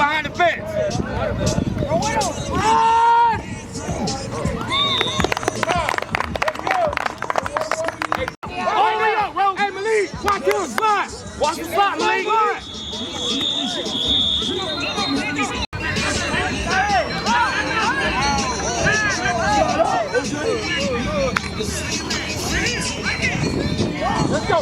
behind the fence. Hey, Malik, watch your slot. Watch the slot, Malik. Let's go.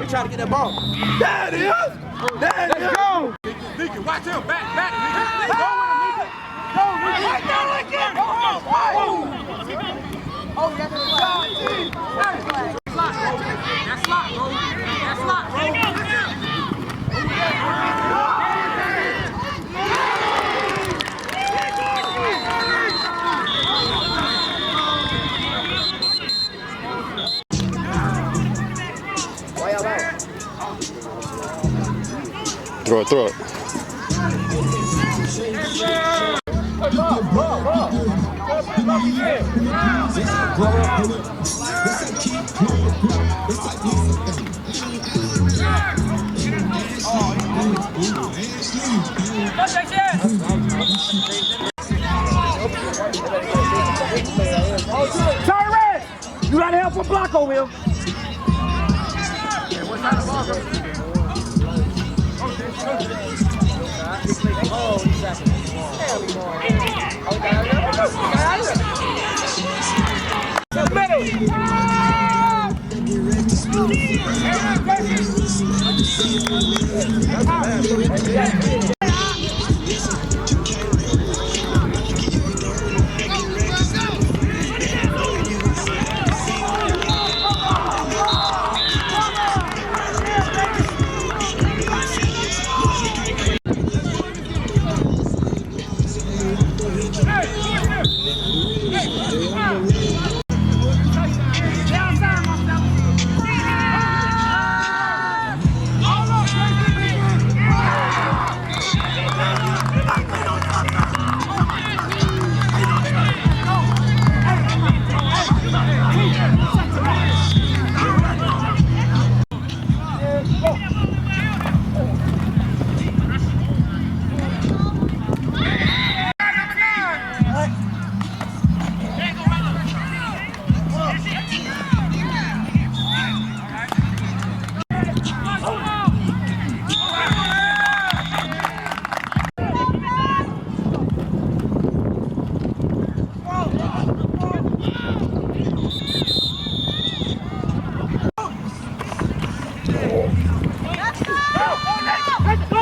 Try to get that ball. There it is. There it is. Let's go. Leaky, watch him. Back. Leaky. Go with him, Leaky. Go, Leaky. Right there, Leaky. Oh, you got the slot. Hey. That's slot, bro. That's slot, bro. Throw it. Sorry, Red. You gotta help a block over here. Let's go!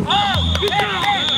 Oh, good job!